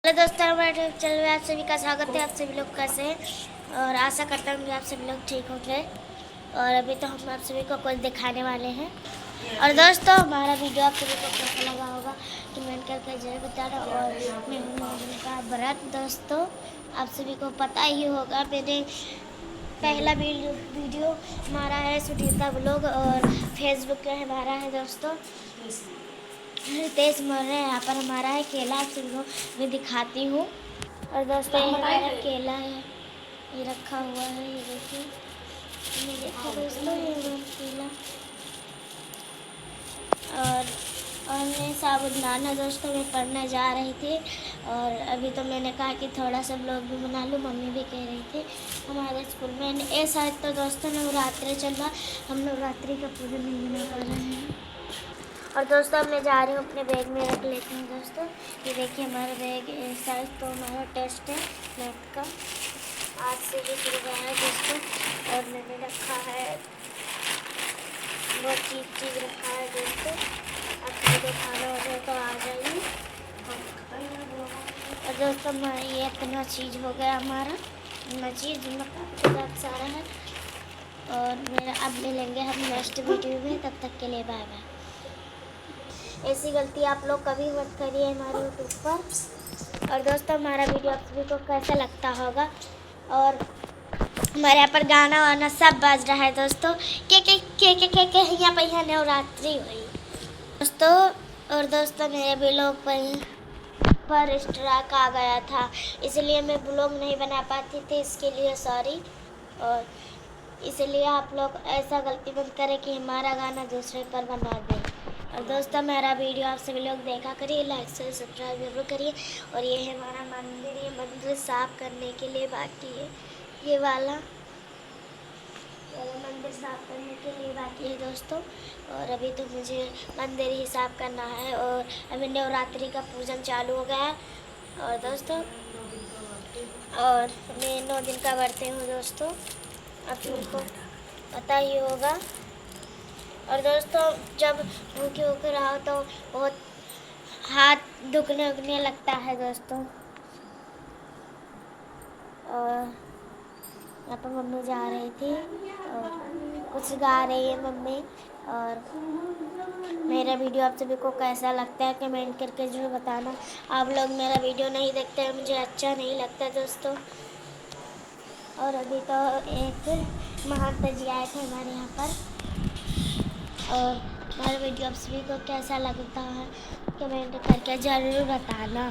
Hello दोस्तों, हमारे YouTube channel में आप सभी का स्वागत है। आप सभी लोग कैसे हैं? और आशा करता हूँ कि आप सभी लोग ठीक होंगे। और अभी तो हम आप सभी को कुछ दिखाने वाले हैं। और दोस्तों, हमारा वीडियो आप सभी को कैसा लगा होगा कमेंट करके जरूर बताना। और मैं हूँ मोहन का व्रत। दोस्तों, आप सभी को पता ही होगा, मैंने पहला वीडियो हमारा है सुटीता ब्लॉग और फेसबुक पे हमारा है दोस्तों रितेश मौर्य। यहाँ पर हमारा है केला, आप सभी को मैं दिखाती हूँ। और दोस्तों, ये हमारा केला है, ये रखा हुआ है, ये देखिए। ये देखिए दोस्तों, ये हमारा केला। और मैं साबुदाना दोस्तों मैं पढ़ने जा रही थी। और अभी तो मैंने कहा कि थोड़ा सा ब्लॉग भी बना लूँ। मम्मी भी कह रही थी हमारे स्कूल में ऐसा तो दोस्तों नवरात्रि चल रहा, हम नवरात्रि का पूजन नहीं बना पा रहे हैं। और दोस्तों, अब मैं जा रही हूँ अपने बैग में रख लेती हूँ दोस्तों। ये देखिए हमारा बैग साइज, तो हमारा टेस्ट है मैथ का, आज से ही शुरू हुआ है दोस्तों। और मैंने रखा है बहुत चीज़ रखा है दोस्तों। अब मुझे खाना ऑर्डर तो आ जाइए। और दोस्तों, ये इतना चीज़ हो गया हमारा, इतना चीज़ बहुत सारा है। और मेरा अब मिलेंगे हम नेक्स्ट वीडियो में, तब तक के लिए बाय बाय। ऐसी गलती आप लोग कभी मत करिए हमारे यूट्यूब पर। और दोस्तों, हमारा वीडियो आप सभी को कैसा लगता होगा। और हमारे यहाँ पर गाना वाना सब बज रहा है दोस्तों। के यहाँ पर यहाँ नवरात्रि हुई दोस्तों। और दोस्तों, मेरे ब्लॉग पर स्ट्राइक आ गया था, इसलिए मैं ब्लॉग नहीं बना पाती थी, इसके लिए सॉरी। और इसलिए आप लोग ऐसा गलती मत करें कि हमारा गाना दूसरे पर बना दें। और दोस्तों, मेरा वीडियो आप सभी लोग देखा करिए, लाइक से सब्सक्राइब जरूर करिए। और ये है हमारा मंदिर, ये मंदिर साफ करने के लिए बाकी है, ये वाला मंदिर साफ करने के लिए बाकी है दोस्तों। और अभी तो मुझे मंदिर ही साफ करना है। और अभी नवरात्रि का पूजन चालू हो गया है। और दोस्तों, और मैं 9 दिन का व्रत हूँ दोस्तों, आप सभी को पता ही होगा। और दोस्तों, जब भूखे होकर रहो तो बहुत हाथ दुखने उगने लगता है दोस्तों। और यहाँ पर मम्मी जा रही थी और कुछ गा रही है मम्मी। और मेरा वीडियो आप सभी को कैसा लगता है कमेंट करके जरूर बताना। आप लोग मेरा वीडियो नहीं देखते हैं, मुझे अच्छा नहीं लगता दोस्तों। और अभी तो एक महात्मा जी आए थे हमारे यहाँ पर। और हमारा वीडियो आप सभी को कैसा लगता है कमेंट करके ज़रूर बताना।